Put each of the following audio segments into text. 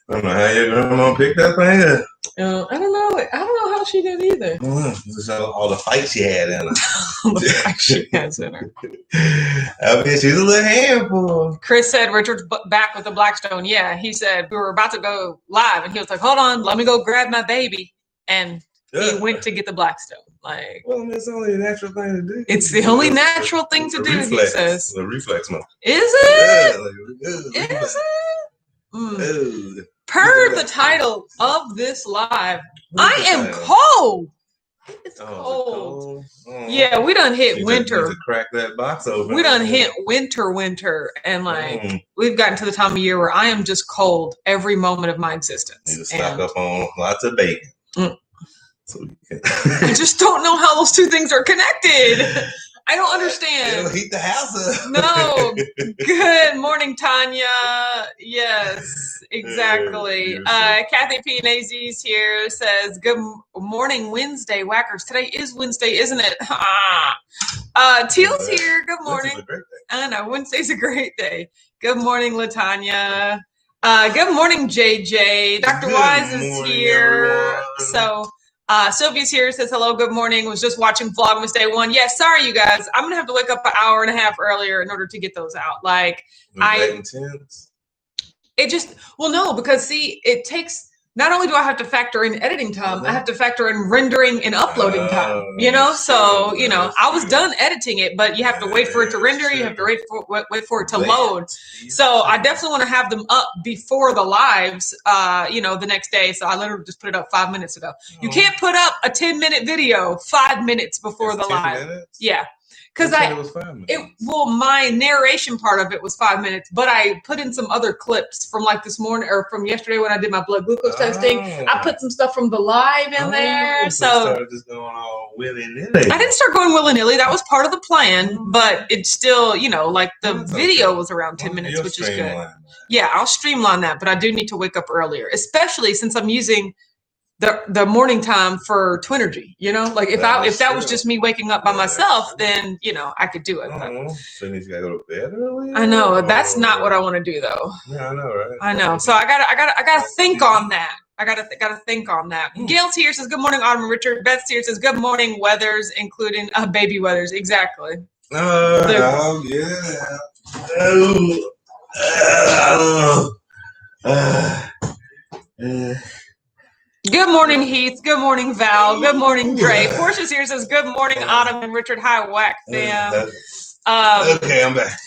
I don't know how your grandma picked that thing up. I don't know. I don't know how she did either. Just all the fights she had in her. The fight she has in her. I mean, she's a little handful. Chris said Richard's back with the Blackstone. Yeah, he said we were about to go live, and he was like, "Hold on, let me go grab my baby," and he went to get the Blackstone. Like, well, I mean, it's only a natural thing to do. It's the only natural thing to do. Reflex, he says. The reflex mode. Is it? Yeah, like, Is it? Per the title of this live, I am cold. It's cold. Yeah, we done hit winter. To crack that box open. We done hit winter, and like we've gotten to the time of year where I am just cold every moment of my existence. Need to stock up on lots of bacon. So I just don't know how those two things are connected. I don't understand. It'll heat the house up. No. Good morning, Tanya. Yes, exactly. Kathy P. and AZ's here says, good morning, Wednesday, Whackers. Today is Wednesday, isn't it? Teal's here. Good morning. I know, Wednesday's a great day. Good morning, LaTanya. Good morning, JJ. Dr. Wise is here. Everyone. So, Sylvia's here, says hello, good morning. Was just watching Vlogmas Day 1. Yes, sorry you guys. I'm gonna have to wake up an hour and a half earlier in order to get those out. Like no, because see, it takes not only do I have to factor in editing time, I have to factor in rendering and uploading time. So I was done editing it, but you have to wait for it to render. You have to wait for it to load. So I definitely want to have them up before the lives. The next day. So I literally just put it up 5 minutes ago. You can't put up a 10-minute video 5 minutes before the live. Minutes? Yeah. Because my narration part of it was 5 minutes, but I put in some other clips from like this morning or from yesterday when I did my blood glucose testing. I put some stuff from the live in there. So just going all willy-nilly. I didn't start going willy-nilly. That was part of the plan, but it's still, like the video was around 10 minutes, which is good. Yeah, I'll streamline that, but I do need to wake up earlier, especially since I'm using the morning time for Twinergy, like if that was just me waking up by myself, then I could do it. So you gotta go to bed early? I know that's not what I want to do though. Yeah, I know, right? I know. So I gotta think on that. I gotta think on that. Gail's here, says good morning, Autumn and Richard. Beth's here, says good morning, weathers, including baby weathers. Exactly. Oh yeah. Good morning, Heath. Good morning, Val. Good morning, Dre. Portia's here, says good morning, Autumn and Richard. Hi, Whack fam. Okay, I'm back.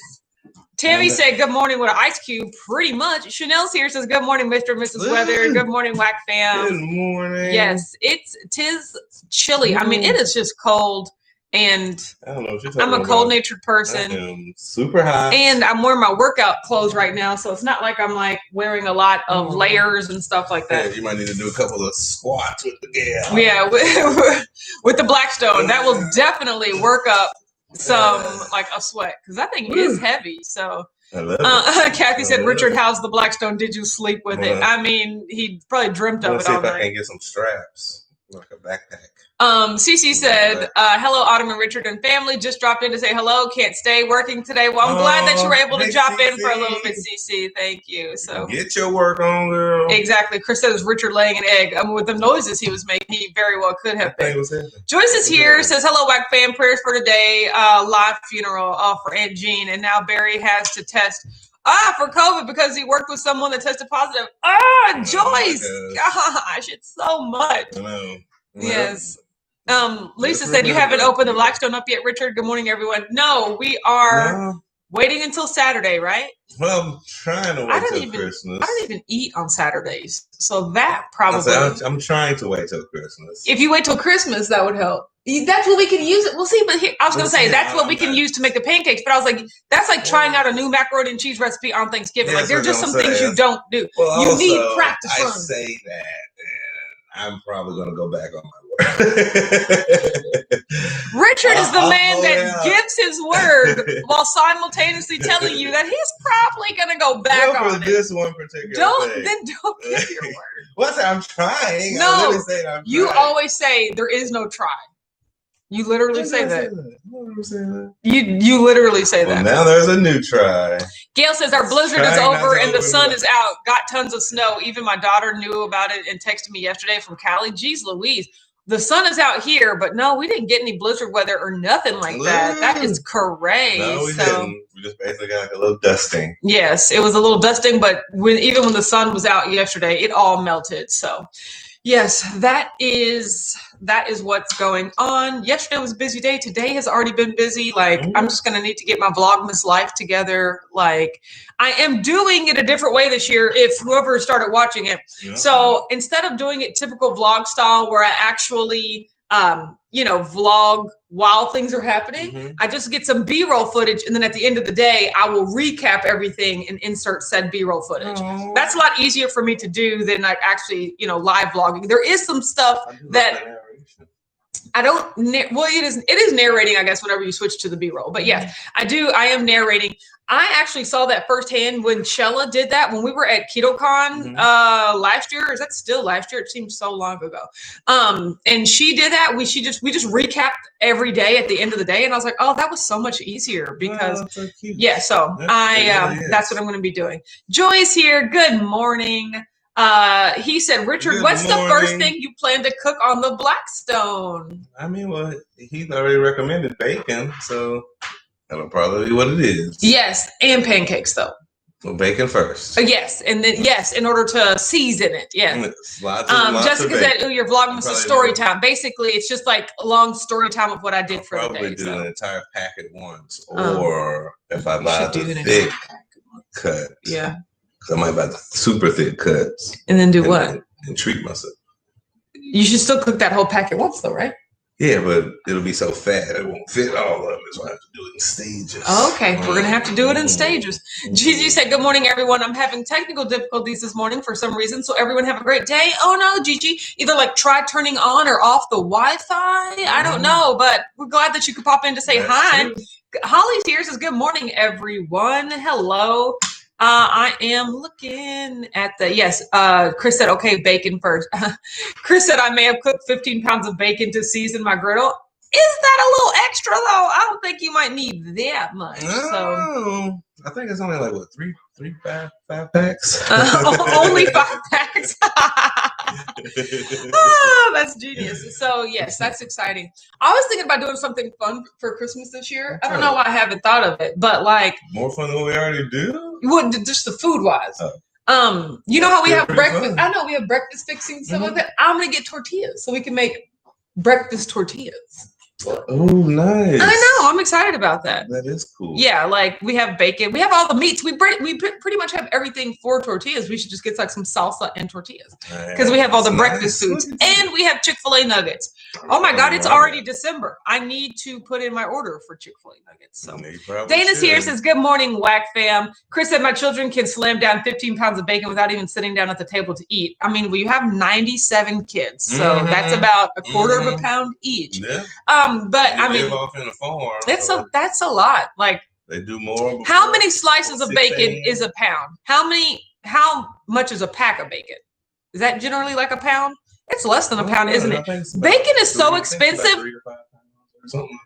Tammy said good morning with an ice cube, pretty much. Chanel's here, says good morning, Mr. and Mrs. Weather. Good morning, Whack fam. Good morning. Yes, tis chilly. I mean, it is just cold. And I don't know, I'm a cold-natured person. I am super hot. And I'm wearing my workout clothes right now, so it's not like I'm like wearing a lot of layers and stuff like that. Yeah, you might need to do a couple of squats with the gal. Yeah, with the Blackstone. That will definitely work up some like a sweat because that thing is heavy. So I love it. Kathy said, Richard, how's the Blackstone? Did you sleep with it? I mean, he probably dreamt of it all night. See if I can get some straps, like a backpack. Cece said, hello, Autumn and Richard and family. Just dropped in to say hello. Can't stay working today. Well, I'm glad that you were able to drop in for a little bit, Cece. Thank you. So get your work on, girl. Exactly. Chris said it was Richard laying an egg. With the noises he was making, he very well could have been. Joyce is here, says, hello, Whack fam. Prayers for today. Live funeral for Aunt Jean. And now Barry has to test for COVID because he worked with someone that tested positive. Joyce. Gosh, it's so much. I know. Yes. Lisa said you haven't opened the Blackstone up yet, Richard. Good morning, everyone. No, we are waiting until Saturday, right? Well, I'm trying to wait till Christmas. I don't even eat on Saturdays, so that probably. I'm trying to wait till Christmas. If you wait till Christmas, that would help. That's what we can use it. We'll see, but here, I was going to say that's what we can use to make the pancakes. But I was like, that's like trying out a new macaroni and cheese recipe on Thanksgiving. Like there are just some things you don't do. Well, you need practice. I say that, and I'm probably going to go back on my word. Richard is the man that gives his word while simultaneously telling you that he's probably going to go back on this one particular thing. Then don't give your word. What's I'm trying? No, you always say there is no try. You literally say that. that. You literally say that. Now there's a new try. Gail says our blizzard is over and the sun is out. Got tons of snow. Even my daughter knew about it and texted me yesterday from Cali. Geez Louise. The sun is out here, but no, we didn't get any blizzard weather or nothing like that. That is crazy. No, we didn't. We just basically got like a little dusting. Yes, it was a little dusting, but even when the sun was out yesterday, it all melted. So yes, that is what's going on. Yesterday was a busy day. Today has already been busy. Like, I'm just going to need to get my Vlogmas life together. Like, I am doing it a different way this year if whoever started watching it. Yeah. So instead of doing it typical vlog style where I actually, vlog while things are happening, I just get some B-roll footage. And then at the end of the day, I will recap everything and insert said B-roll footage. That's a lot easier for me to do than like actually, live vlogging. There is some stuff that I don't, well, it is narrating, I guess, whenever you switch to the B-roll. But yes, I am narrating. I actually saw that firsthand when Shella did that when we were at KetoCon last year. Is that still last year? It seems so long ago. And she did that. We just recapped every day at the end of the day. And I was like, oh, that was so much easier because that's what I'm going to be doing. Joy is here. Good morning. He said, Richard, what's the first thing you plan to cook on the Blackstone? I mean, well, he's already recommended bacon, so that'll probably be what it is. Yes, and pancakes, though. Well, bacon first. Yes, and then, in order to season it, yes. Lots Jessica said, ooh, your Vlogmas is story time. Basically, it's just like a long story time of what I did for the day. Probably do an entire pack at once, or if I buy the thick cut. Yeah. I might buy the super thick cuts. And then do what? And treat myself. You should still cook that whole pack at once, though, right? Yeah, but it'll be so fat it won't fit all of it, so I have to do it in stages. Okay, we're going to have to do it in stages. Gigi said, good morning, everyone. I'm having technical difficulties this morning for some reason, so everyone have a great day. Oh, no, Gigi. Either, try turning on or off the Wi-Fi. I don't know, but we're glad that you could pop in to say hi. True. Holly's here says, good morning, everyone. Hello. I am looking at Chris said, okay, bacon first. Chris said, I may have cooked 15 pounds of bacon to season my griddle. Is that a little extra, though? I don't think you might need that much. No, I think it's only five packs. Only 5 packs. Oh, that's genius. So, yes, that's exciting. I was thinking about doing something fun for Christmas this year. I don't know why I haven't thought of it, but more fun than what we already do? Well, just the food-wise. You know how we have breakfast? Fun. I know we have breakfast fixing, stuff like that. I'm going to get tortillas so we can make breakfast tortillas. Oh, nice. I know. I'm excited about that. That is cool. Yeah, we have bacon. We have all the meats. We pretty much have everything for tortillas. We should just get some salsa and tortillas because we have all the breakfast foods. And we have Chick-fil-A nuggets. Oh, my God. It's already December. I need to put in my order for Chick-fil-A nuggets. So Dana's here says, good morning, Whack fam. Chris said, my children can slam down 15 pounds of bacon without even sitting down at the table to eat. I mean, we have 97 kids. So that's about a quarter of a pound each. Yeah. But I mean, in a farm, that's a lot. They do more. How many slices of bacon is a pound? How much is a pack of bacon? Is that generally like a pound? It's less than a pound, isn't it? Bacon is so expensive.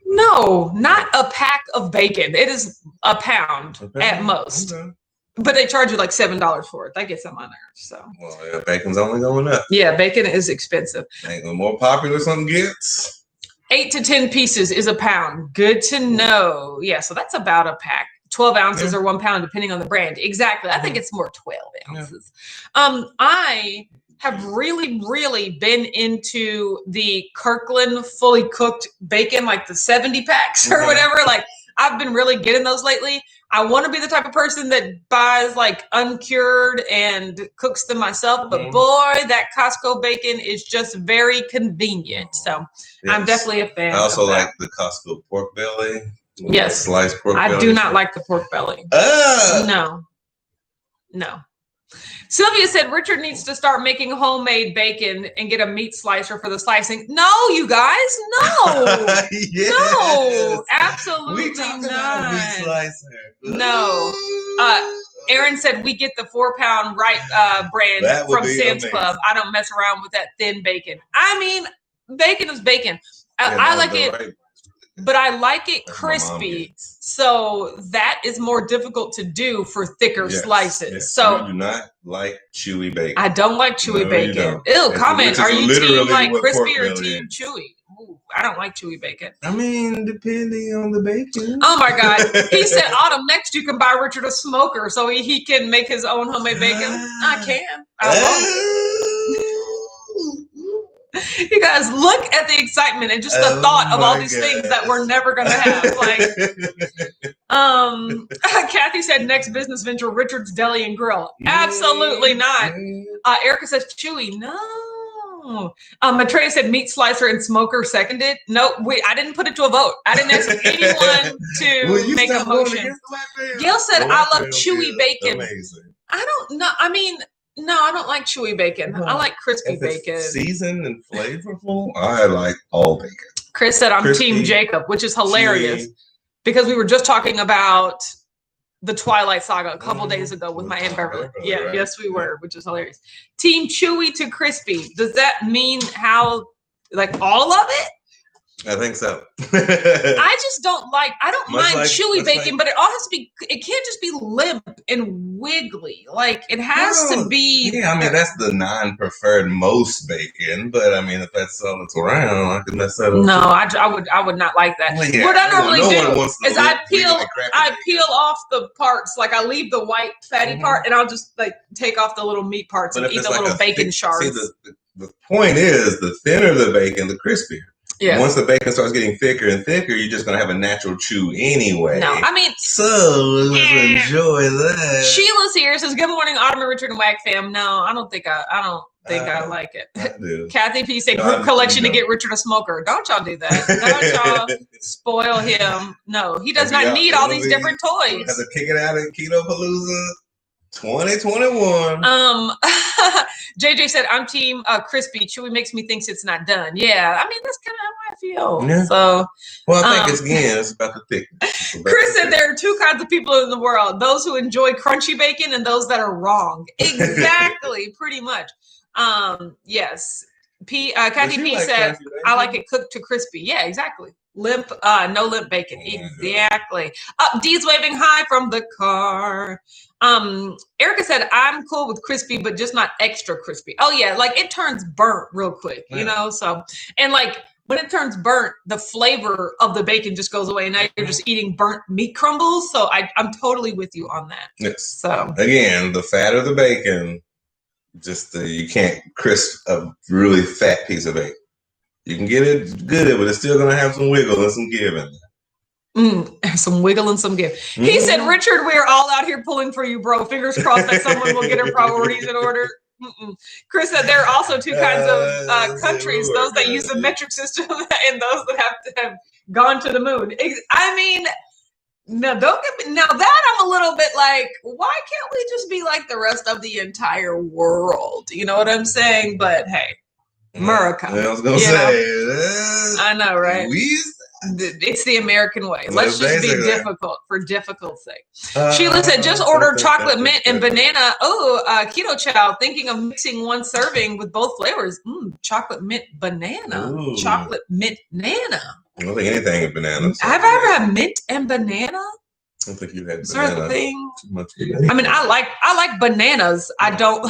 No, not a pack of bacon. It is a pound at most. Okay. But they charge you $7 for it. That gets on my nerves. So. Well, yeah, bacon's only going up. Yeah, bacon is expensive. The more popular something gets. 8 to 10 pieces is a pound. Good to know. Yeah, so that's about a pack. 12 ounces or 1 pound, depending on the brand. Exactly. I think it's more 12 ounces. Yeah. I have really, really been into the Kirkland fully cooked bacon, the 70 packs or whatever. I've been really getting those lately. I want to be the type of person that buys uncured and cooks them myself. But boy, that Costco bacon is just very convenient. So yes. I'm definitely a fan. I also like the Costco pork belly. Yes. Sliced pork belly. I do not like the pork belly. No. Sylvia said Richard needs to start making homemade bacon and get a meat slicer for the slicing. No, you guys, no. Yes. No, absolutely not. About meat slicer. No. Aaron said we get the 4-pound brand from Sam's Club. I don't mess around with that thin bacon. I mean, bacon is bacon. I like it, right, but I like it crispy. So that is more difficult to do for thicker slices. Yes. So you do not like chewy bacon. I don't like chewy bacon. Ew, comment. Are you team like crispy or team chewy? Ooh, I don't like chewy bacon. I mean, depending on the bacon. Oh my God. He said, Autumn, next you can buy Richard a smoker so he can make his own homemade bacon. I can. I won't. You guys, look at the excitement and just the thought of all these things that we're never going to have. Like, Kathy said, next business venture, Richard's Deli and Grill. Absolutely not. Erica says, chewy. No. Matreya said, meat slicer and smoker, seconded. No, I didn't put it to a vote. I didn't ask anyone to make a motion. Gail said, I love chewy bacon. Amazing. I don't know. I mean, no, I don't like chewy bacon. I like crispy bacon. Seasoned and flavorful. I like all bacon. Chris said I'm Team Jacob, which is hilarious because we were just talking about the Twilight Saga a couple days ago with my Aunt Beverly. Yeah, right. Yes, we were, which is hilarious. Team chewy to crispy. Does that mean how, like all of it? I think so. I just don't I don't mind chewy bacon, but it all has to be, it can't just be limp and wiggly. Like it has to be. Yeah, I mean, that's the non-preferred most bacon, but I mean, if that's all that's around, I can mess that up. No, I would not like that. Well, yeah, what I normally do is I peel off the parts, like I leave the white fatty part and I'll just like take off the little meat parts and eat the little bacon shards. See, the point is the thinner the bacon, the crispier. Yeah. Once the bacon starts getting thicker and thicker, you're just gonna have a natural chew anyway. No, I mean, so let's enjoy that. Sheila's here, says, "Good morning, Autumn and Richard and WAG fam." No, I don't think I like it. I do. Kathy P said, "Group collection to get Richard a smoker." Don't y'all do that? Don't y'all spoil him? No, he does not need all these different toys. Have to kick it out at Keto Palooza 2021. JJ said, I'm team crispy. Chewy makes me think it's not done. Yeah, I mean, that's kind of how I feel. Yeah. So, well, I think it's about the thickness. Chris said there are two kinds of people in the world: those who enjoy crunchy bacon and those that are wrong. Exactly, pretty much. Yes. Kathy P said, I like it cooked to crispy. Yeah, exactly. Limp, no limp bacon. Exactly. Dee's waving hi from the car. Erica said, I'm cool with crispy, but just not extra crispy. Oh yeah, like it turns burnt real quick, you know? So, and like when it turns burnt, the flavor of the bacon just goes away and now you're just eating burnt meat crumbles. So I'm totally with you on that. Yes. So again, the fatter the bacon, just you can't crisp a really fat piece of bacon. You can get it good, but it's still going to have some wiggle and some give in there. Some wiggle and some give. He said, Richard, we're all out here pulling for you, bro. Fingers crossed that someone will get her priorities in order. Chris said there are also two kinds of countries, those that use the metric system and those that have to have gone to the moon. I mean, no, don't get me. Now that I'm a little bit like, why can't we just be like the rest of the entire world? You know what I'm saying? But hey. America. I was gonna say. I know, right? It's the American way. Let's just be difficult for difficult's sake. Sheila said, just ordered chocolate mint and banana. Oh, Keto Chow, thinking of mixing one serving with both flavors. Chocolate mint banana. Ooh. Chocolate mint nana. I don't think anything with bananas. Have I ever had mint and banana? I don't think you had banana. Sort of thing. I mean, I like bananas. I don't.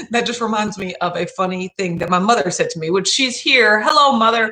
That just reminds me of a funny thing that my mother said to me, which she's here. Hello, Mother.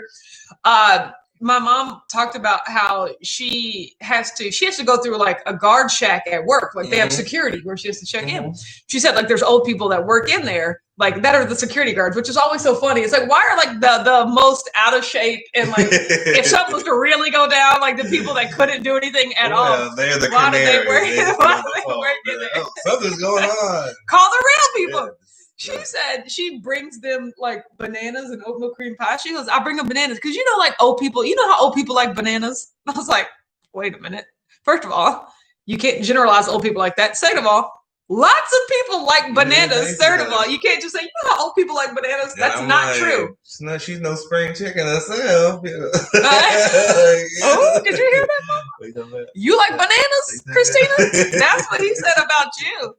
My mom talked about how she has to go through like a guard shack at work. Like they have security where she has to check in. She said like there's old people that work in there like that are the security guards, which is always so funny. It's like, why are like the most out of shape and like if something was to really go down, like the people that couldn't do anything at all. They're the why canary. Why do they work in there? Something's going on. Call the real people. Yeah. She said she brings them like bananas and oatmeal cream pie. She goes, I bring them bananas because like old people, you know how old people like bananas? I was like, wait a minute. First of all, you can't generalize old people like that. Second of all, Lots of people like bananas. Yeah, Third of all, you can't just say, you know how old people like bananas. That's not true. She's no spring chicken herself. Oh, did you hear that, Mama? You like bananas, Christina? That's what he said about you.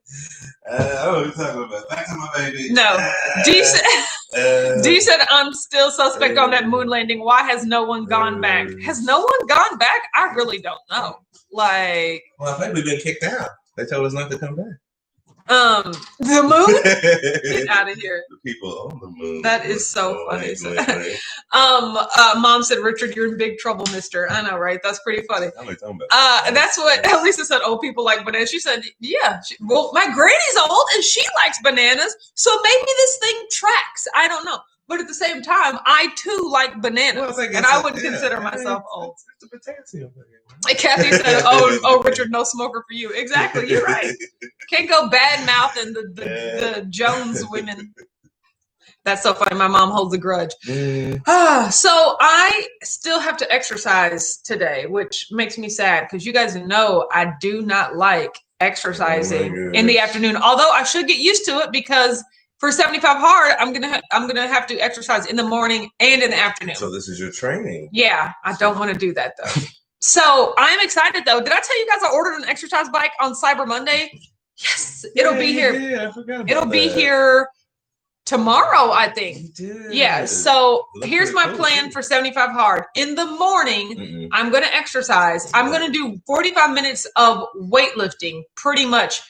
I don't know what you're talking about. Back to my baby. No. D said, I'm still suspect on that moon landing. Why has no one gone back? Has no one gone back? I really don't know. Like, well, I think we've been kicked out. They told us not to come back. The moon? Get out of here. The people on the moon. That is so funny. Mom said, Richard, you're in big trouble, mister. I know, right? That's pretty funny. That's what Lisa said. Old people like bananas. She said, yeah. Well, my granny's old and she likes bananas. So maybe this thing tracks. I don't know. But at the same time, I too like bananas. Well, and I wouldn't consider myself old. It's the potassium. Kathy said, oh, Richard, no smoker for you. Exactly. You're right. Can't go bad mouthing the Jones women. That's so funny. My mom holds a grudge. So I still have to exercise today, which makes me sad because you guys know I do not like exercising in the afternoon. Although I should get used to it because for 75 hard, I'm gonna have to exercise in the morning and in the afternoon. So this is your training. Yeah, I don't want to do that though. So I'm excited though. Did I tell you guys I ordered an exercise bike on Cyber Monday? Yes, it'll be here. Yeah, I forgot about It'll be here tomorrow, I think. Yeah. So here's my plan for 75 hard. In the morning, I'm gonna exercise. I'm gonna do 45 minutes of weightlifting, pretty much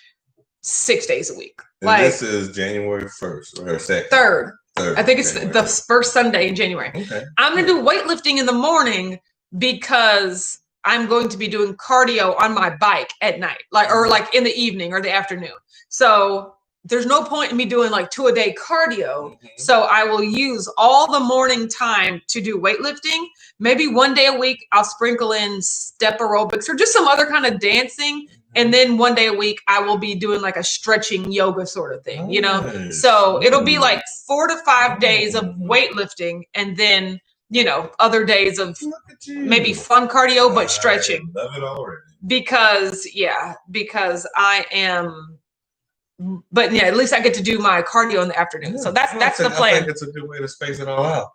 6 days a week. And like, this is January 1st or 2nd? Third. I think it's the first Sunday in January. Okay. I'm going to do weightlifting in the morning because I'm going to be doing cardio on my bike at night, or in the evening or the afternoon. So there's no point in me doing like 2 a day cardio. So I will use all the morning time to do weightlifting. Maybe 1 day a week, I'll sprinkle in step aerobics or just some other kind of dancing. And then 1 day a week, I will be doing like a stretching yoga sort of thing, you know? So it'll be like 4 to 5 days of weightlifting and then, other days of maybe fun cardio, but stretching. I love it already. Because I am, but yeah, at least I get to do my cardio in the afternoon. Yeah, so that's the plan. I think it's a good way to space it all out.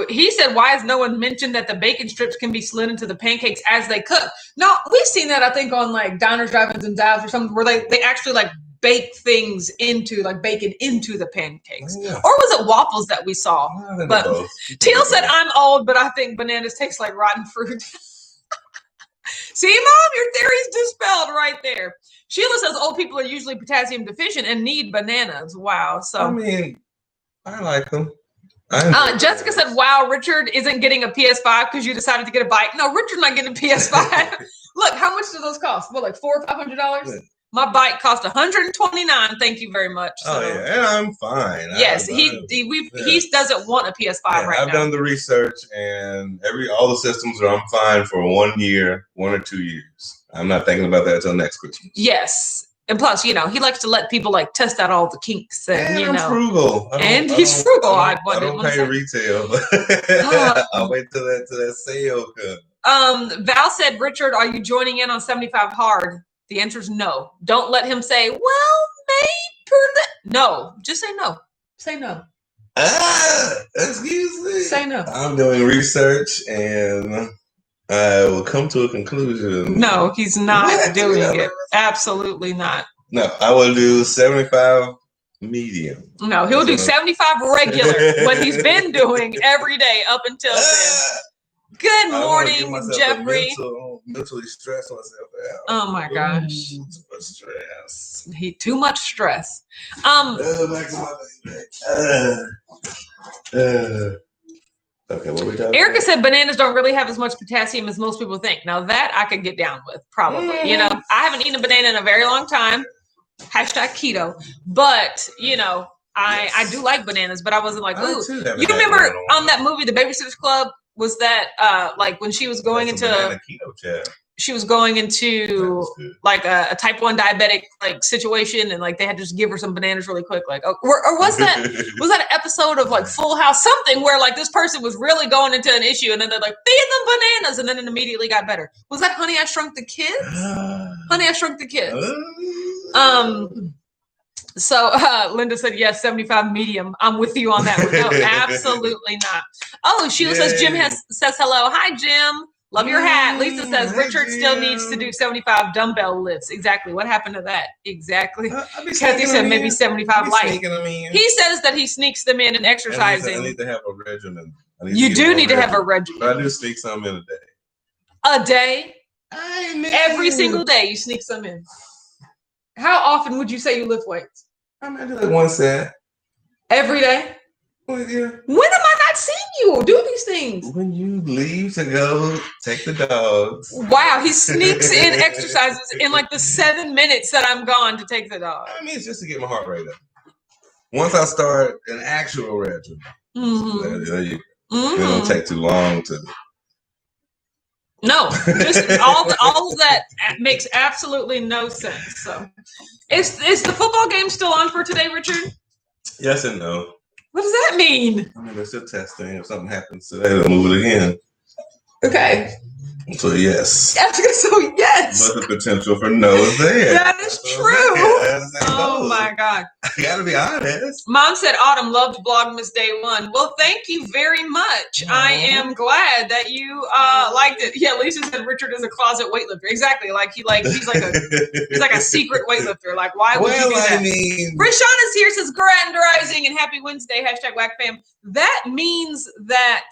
He said, why has no one mentioned that the bacon strips can be slid into the pancakes as they cook? No, we've seen that, I think, on like diners, drive-ins, and dives or something where they actually like bake things into like bacon into the pancakes. Yeah. Or was it waffles that we saw? But Teal said, I'm old, but I think bananas taste like rotten fruit. See, Mom, your theory's dispelled right there. Sheila says old people are usually potassium deficient and need bananas. Wow. So I mean, I like them. Jessica said, wow, Richard isn't getting a PS5 because you decided to get a bike. No, Richard's not getting a PS5. Look, how much do those cost? What, like $400 or $500? Yeah. My bike cost $129. Thank you very much. So, yeah, and I'm fine. Yes, he doesn't want a PS5 right now. I've done the research, and all the systems I'm fine for 1 year, 1 or 2 years. I'm not thinking about that until next Christmas. Yes. And plus, he likes to let people like test out all the kinks. And I'm frugal. He's frugal. I don't pay retail. I'll wait till that sale comes. Val said, Richard, are you joining in on 75 hard? The answer is no. Don't let him say, well, maybe. No, just say no. Say no. Excuse me. Say no. I'm doing research and I will come to a conclusion. No, he's not doing it. Absolutely not. No, I will do 75 medium. No, he'll do 75 regular, what he's been doing every day up until then. Good morning, Jeffrey. Mentally stress myself out. Oh my gosh. Too much stress. Too much stress. Back to my Okay, what we talking Erica said bananas don't really have as much potassium as most people think. Now that I could get down with, probably. I haven't eaten a banana in a very long time. #keto. But, I do like bananas, but I wasn't like, ooh. You remember on that movie, The Babysitter's Club, was that like when she was going into keto chat. She was going into like a type 1 diabetic like situation, and like they had to just give her some bananas really quick. Like, or was that an episode of like Full House, something where like this person was really going into an issue, and then they're like, feed them bananas, and then it immediately got better. Was that Honey, I Shrunk the Kids? Honey, I Shrunk the Kids. So Linda said, yes, 75 medium. I'm with you on that one. No, absolutely not. Oh, Sheila says, Jim says hello. Hi, Jim. Love your hat. Lisa says, Richard still needs to do 75 dumbbell lifts. Exactly. What happened to that? Exactly. Kathy said maybe 75 light. He says that he sneaks them in and exercising. I need to have a regimen. You do need to have a regimen. But I do sneak some in a day. A day? Every single day you sneak some in. How often would you say you lift weights? I mean, I do like one set. Every day? Well, yeah. When am I not seeing you do these things? When you leave to go take the dogs. Wow, he sneaks in exercises in like the 7 minutes that I'm gone to take the dog. I mean, it's just to get my heart rate up. Once I start an actual regimen, it don't take too long to. No, just all of that makes absolutely no sense. So, is the football game still on for today, Richard? Yes and no. What does that mean? I mean, they're still testing. If something happens today, they'll move it again. Okay. So yes. So yes. But the potential for no is there. That is true. Oh my God. I gotta be honest. Mom said Autumn loved Vlogmas Day 1. Well, thank you very much. I am glad that you liked it. Yeah, Lisa said Richard is a closet weightlifter. Exactly. He's like a secret weightlifter. Like, why would you do that? Rishana's here, says Grand Rising and Happy Wednesday, #WhackFam. That means that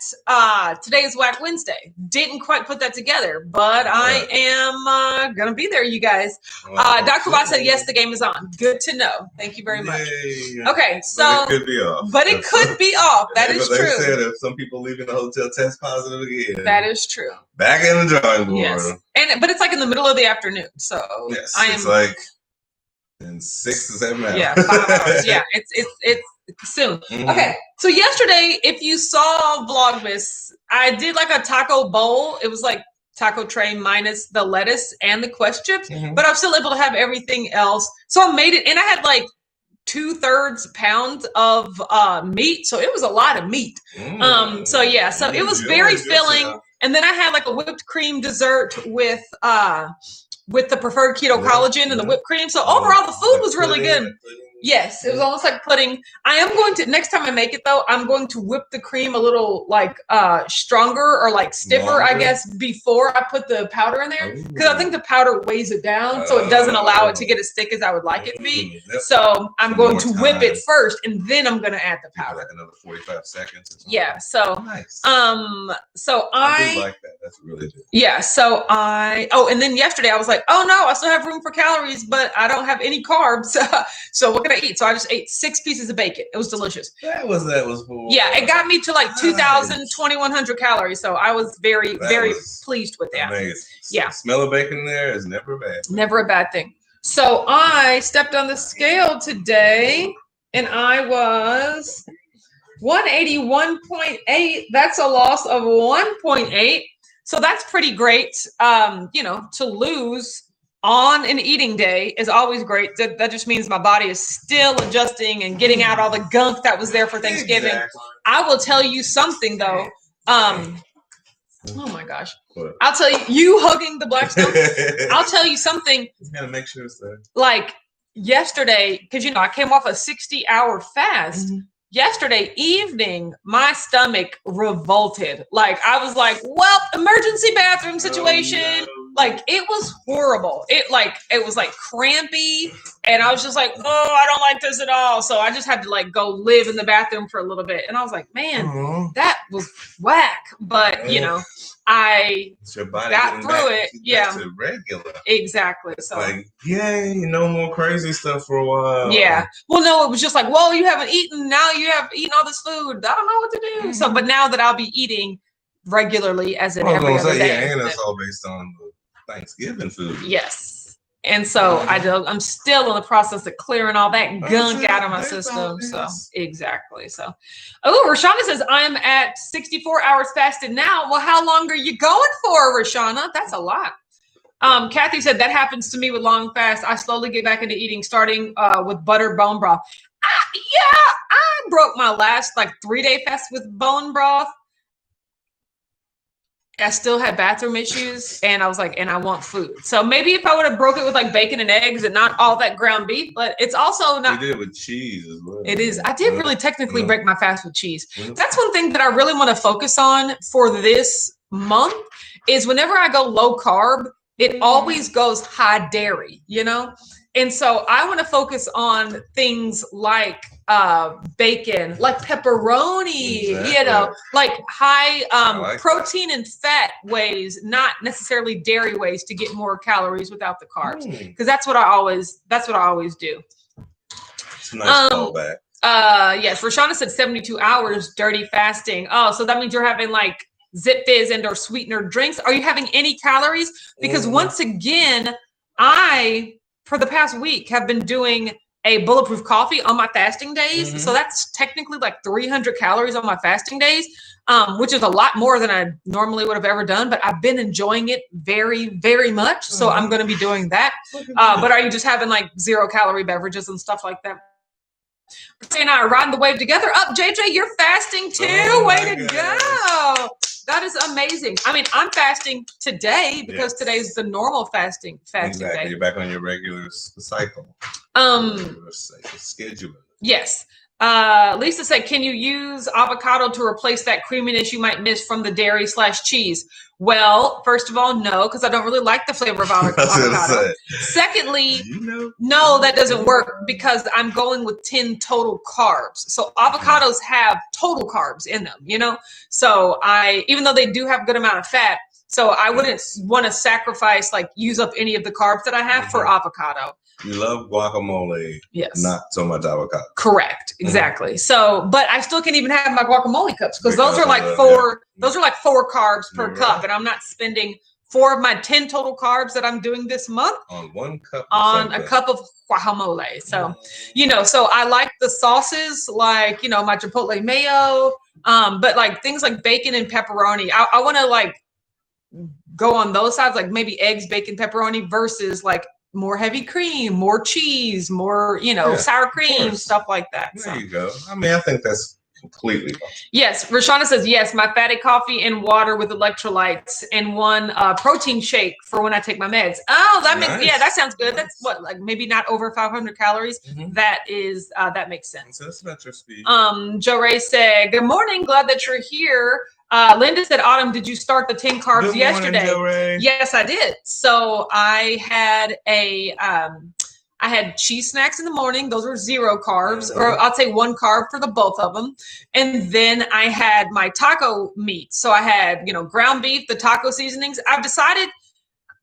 today is Whack Wednesday. Didn't quite put that together, but I am gonna be there, you guys. Dr. Watt said yes, the game is on. Good to know. Thank you very much. Yay. Okay, so but it could be off. But it could be off. That is true. They said if some people leaving the hotel test positive again. That is true. Back in the drawing board. Yes. But it's like in the middle of the afternoon, so yes, it's like in 6 to 7 hours. Yeah, 5 hours. Yeah, it's soon. Mm-hmm. Okay, so yesterday, if you saw Vlogmas, I did like a taco bowl. It was like taco tray minus the lettuce and the Quest chips, but I was still able to have everything else. So I made it, and I had like 2/3 pound of meat, so it was a lot of meat. So it was very filling. And then I had like a whipped cream dessert with the preferred keto collagen and the whipped cream. So overall, the food was really good. Yes, it was almost like pudding. I am going to, next time I make it though, I'm going to whip the cream a little like stronger or like stiffer, I guess, before I put the powder in there. Because I think the powder weighs it down, so it doesn't allow it to get as thick as I would like it to be. So I'm going to whip it first, and then I'm going to add the powder. Like another 45 seconds. Yeah. So nice. So I do like that. That's really good. Yeah. So and then yesterday I was like, oh no, I still have room for calories, but I don't have any carbs. So what can I eat? So I just ate 6 pieces of bacon. It was delicious. That was cool. Yeah, it got me to like 2,000, 2,100 calories. So I was very pleased with that. Amazing. Yeah. The smell of bacon there is never bad. Never a bad thing. So I stepped on the scale today and I was 181.8. That's a loss of 1.8. So that's pretty great. To lose on an eating day is always great. That just means my body is still adjusting and getting out all the gunk that was there for Thanksgiving. Exactly. I will tell you something though. Oh my gosh. What? I'll tell you hugging the black stone. I'll tell you something. You gotta make sure it's there. Like yesterday, because I came off a 60-hour fast. Mm-hmm. Yesterday evening, my stomach revolted. Like I was like, well, emergency bathroom situation. Oh, no. Like it was horrible. It was like crampy. And I was just like, oh, I don't like this at all. So I just had to like go live in the bathroom for a little bit. And I was like, man, that was whack. But I got through it. Yeah. To regular. Exactly. So like, yay, no more crazy stuff for a while. Yeah. Well, no, it was just like, whoa, you haven't eaten. Now you have eaten all this food. I don't know what to do. Mm-hmm. So, but now that I'll be eating regularly as in every other day. Yeah, and it's all based on the Thanksgiving food. Yes. And so I'm still in the process of clearing all that gunk out of my system. So exactly. So, Rashana says I'm at 64 hours fasted now. Well, how long are you going for, Rashana? That's a lot. Kathy said that happens to me with long fast. I slowly get back into eating, starting with butter bone broth. I broke my last 3-day fast with bone broth. I still had bathroom issues, and I was like, and I want food. So maybe if I would have broke it with like bacon and eggs and not all that ground beef, but it's also not. You did with cheese as well. It is. I did really technically break my fast with cheese. That's one thing that I really want to focus on for this month is whenever I go low carb, it always goes high dairy, you know? And so I want to focus on things like bacon, like pepperoni, you know, like high like protein and fat ways, not necessarily dairy ways to get more calories without the carbs. Because that's what I always do. It's a nice callback. Yes, Rashana said 72 hours dirty fasting. Oh, so that means you're having like Zip Fizz and or sweetener drinks. Are you having any calories? Because once again, I, for the past week, have been doing a bulletproof coffee on my fasting days. So that's technically like 300 calories on my fasting days, which is a lot more than I normally would have ever done. But I've been enjoying it very, very much. So I'm going to be doing that. But are you just having like 0 calorie beverages and stuff like that? Say and I are riding the wave together. Up, JJ, you're fasting too. Way to go. That is amazing. I mean, I'm fasting today because today's the normal fasting day. You're back on your regular cycle. Schedule. Yes. Lisa said, can you use avocado to replace that creaminess you might miss from the dairy / cheese? Well, first of all, no, because I don't really like the flavor of avocado. Secondly, no, that doesn't work because I'm going with 10 total carbs. So avocados have total carbs in them, you know? So even though they do have a good amount of fat, so I wouldn't want to sacrifice, like use up any of the carbs that I have for avocado. You love guacamole, not so much avocado. Correct, exactly. So, but I still can't even have my guacamole cups because those are like four. Those are like 4 carbs per cup, and I'm not spending 4 of my 10 total carbs that I'm doing this month on 1 cup on a cup of guacamole. So, you know, so I like the sauces, like my chipotle mayo, but like things like bacon and pepperoni. I want to like go on those sides, like maybe eggs, bacon, pepperoni versus like more heavy cream, more cheese, more, sour cream, stuff like that. There you go. I mean, I think that's completely possible. Yes. Rashana says, yes, my fatty coffee and water with electrolytes and 1 protein shake for when I take my meds. Oh, that makes, that sounds good. That's what, like maybe not over 500 calories. That is, that makes sense. So that's about your speed. Joe Ray said, good morning. Glad that you're here. Linda said, Autumn, did you start the 10 carbs yesterday? Morning, yes, I did. So I had I had cheese snacks in the morning. Those were 0 carbs, or I'll say 1 carb for the both of them. And then I had my taco meat. So I had, ground beef, the taco seasonings. I've decided,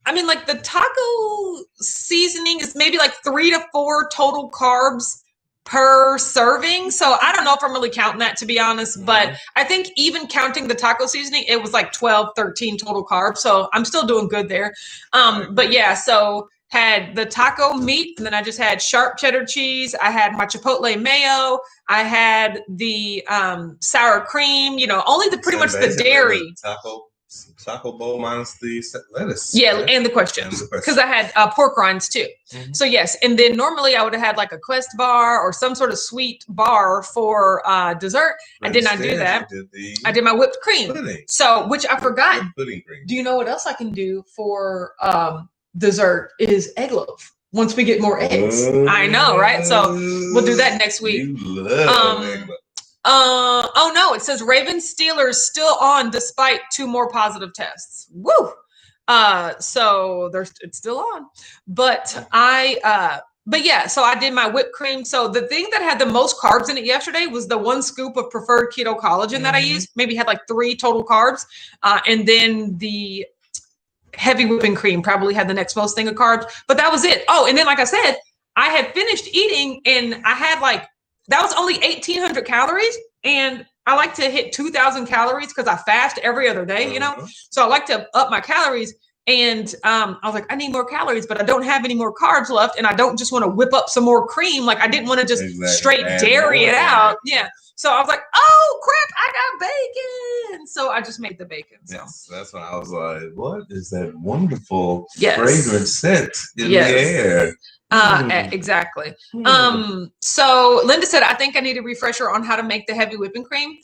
I mean, like the taco seasoning is maybe like 3 to 4 total carbs per serving. So I don't know if I'm really counting that, to be honest, but I think even counting the taco seasoning, it was like 12, 13 total carbs. So I'm still doing good there. But yeah, so had the taco meat, and then I just had sharp cheddar cheese. I had my chipotle mayo. I had the sour cream, only pretty much the dairy. Taco bowl minus the lettuce. Yeah, and the questions. Because I had pork rinds too. So yes, and then normally I would have had like a Quest bar or some sort of sweet bar for dessert. I did not do that. I did my whipped cream. Pudding. So, which I forgot. Pudding cream. Do you know what else I can do for dessert is egg loaf? Once we get more eggs. I know, right? So we'll do that next week. You love egg loaf. Oh no, it says Ravens Steelers still on despite 2 more positive tests. Woo! So it's still on. But yeah, so I did my whipped cream. So the thing that had the most carbs in it yesterday was the 1 scoop of preferred keto collagen that I used. Maybe had like 3 total carbs. And then the heavy whipping cream probably had the next most thing of carbs, but that was it. Oh, and then like I said, I had finished eating and I had that was only 1,800 calories, and I like to hit 2,000 calories because I fast every other day, So I like to up my calories, and I was like, I need more calories, but I don't have any more carbs left, and I don't just want to whip up some more cream. Like I didn't want to just straight dairy it out. Yeah. So I was like, oh crap, I got bacon. So I just made the bacon. So. Yes, that's when I was like, what is that wonderful fragrant scent in the air? Exactly. So Linda said, I think I need a refresher on how to make the heavy whipping cream.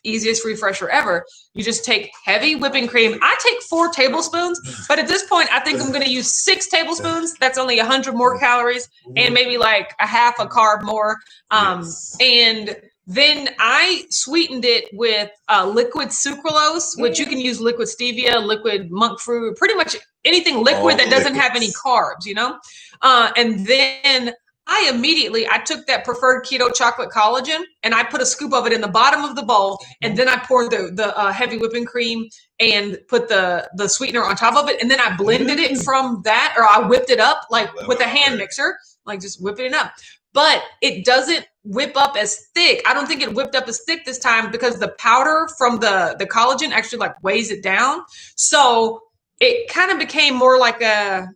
easiest refresher ever. You just take heavy whipping cream. I take 4 tablespoons, but at this point, I think I'm going to use 6 tablespoons. That's only 100 more calories and maybe like a half a carb more. And then I sweetened it with liquid sucralose, which you can use liquid stevia, liquid monk fruit, pretty much anything liquid that doesn't have any carbs, you know? And then I took that preferred keto chocolate collagen and I put a scoop of it in the bottom of the bowl. And then I poured the heavy whipping cream and put the sweetener on top of it. And then I blended it from that, or I whipped it up like with a hand mixer, like just whipping it up. But it doesn't whip up as thick. I don't think it whipped up as thick this time because the powder from the collagen actually like weighs it down. So it kind of became more like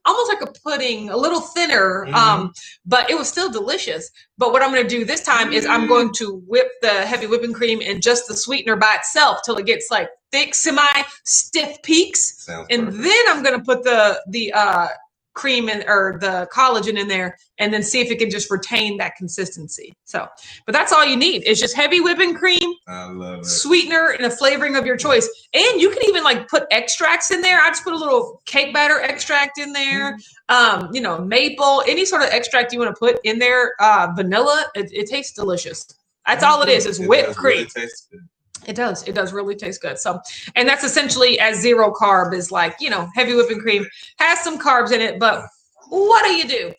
almost like a pudding, a little thinner, but it was still delicious. But what I'm going to do this time is I'm going to whip the heavy whipping cream and just the sweetener by itself till it gets like thick, semi-stiff peaks. And then I'm going to put the cream or the collagen in there and then see if it can just retain that consistency. So, but that's all you need. It's just heavy whipping cream, I love it. Sweetener, and a flavoring of your choice. And you can even like put extracts in there. I just put a little cake batter extract in there, maple, any sort of extract you want to put in there. Vanilla, it tastes delicious. That's all it is. It's whipped cream. Really tastes good. It does. It does really taste good. So, and that's essentially as zero carb is like, heavy whipping cream has some carbs in it, but what do you do?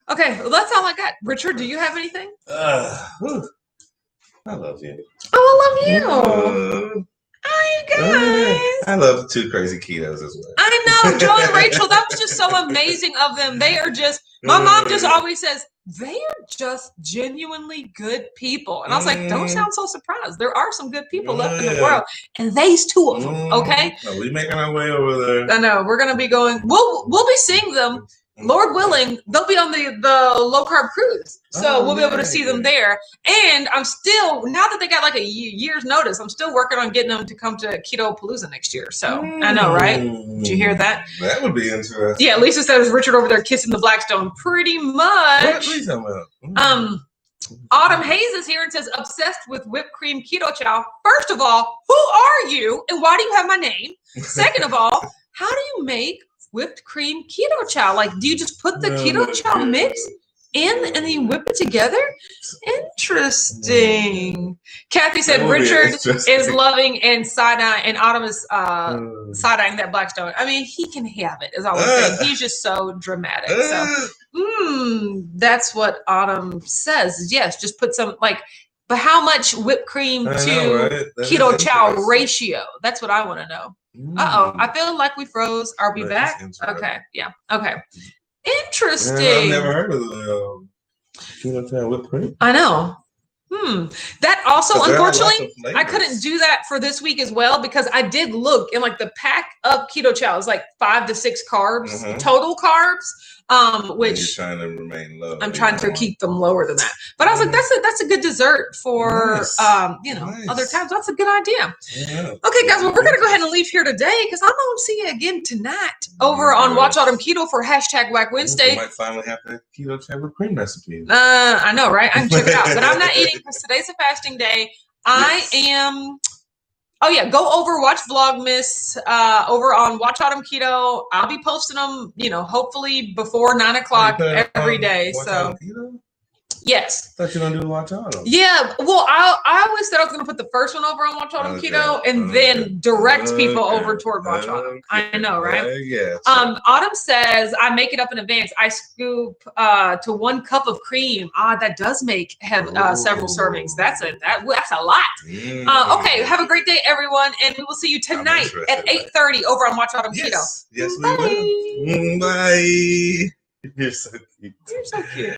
Okay. Well, that's all I got. Richard, do you have anything? I love you. Oh, I love you. Hi, guys. I love the 2 crazy ketos as well. I know. Joe and Rachel, that was just so amazing of them. They are just, my mom just always says, they are just genuinely good people. And I was like, don't sound so surprised. There are some good people left in the world. And these 2 of them, okay? Are we making our way over there? I know. We're going to be going, we'll be seeing them. Lord willing, they'll be on the low carb cruise. So we'll be able to see them there. And I'm still, now that they got like a year's notice, I'm still working on getting them to come to Keto Palooza next year. So I know, right? Did you hear that? That would be interesting. Yeah, Lisa says Richard over there kissing the Blackstone. Pretty much. Autumn Hayes is here and says, obsessed with whipped cream keto chow. First of all, who are you? And why do you have my name? Second of all, how do you make whipped cream keto chow? Like, do you just put the keto chow mix in and then you whip it together? Interesting. Kathy said Richard is loving and side-eye, and Autumn is side-eyeing that Blackstone. I mean, he can have it, is all I'm saying. He's just so dramatic. So, that's what Autumn says. Yes, just put some, but how much whipped cream to keto chow ratio? That's what I want to know. I feel like we froze. Are we back? Okay. Yeah. Okay. Interesting. I've never heard of the keto chow whipped cream. I know. That also, unfortunately, I couldn't do that for this week as well because I did look and like the pack of keto chow is like 5 to 6 carbs, total carbs. Which you're trying to remain low. I'm trying to keep them lower than that. But I was like, that's a good dessert for other times. That's a good idea. Yeah. Okay, guys, well, we're gonna go ahead and leave here today because I'm gonna see you again tonight over on Watch Autumn Keto for #Whack Wednesday. We might finally have the keto chow whipped cream recipe. I know, right? I can check it out. But I'm not eating because today's a fasting day. I am. Oh, yeah. Go over, watch Vlogmas over on Watch Autumn Keto. I'll be posting them, hopefully before 9 o'clock every day. So, yes. I thought you were going to do Watch Autumn. Yeah. Well, I always said I was going to put the first one over on Watch Autumn Keto and then direct people over toward Watch Autumn. I know, right? Yes. Autumn says, I make it up in advance. I scoop to 1 cup of cream. That does have several servings. That's a lot. Okay. Have a great day, everyone. And we will see you tonight at 8:30 over on Watch Autumn Keto. Yes, we will. Bye. You're so cute. You're so cute.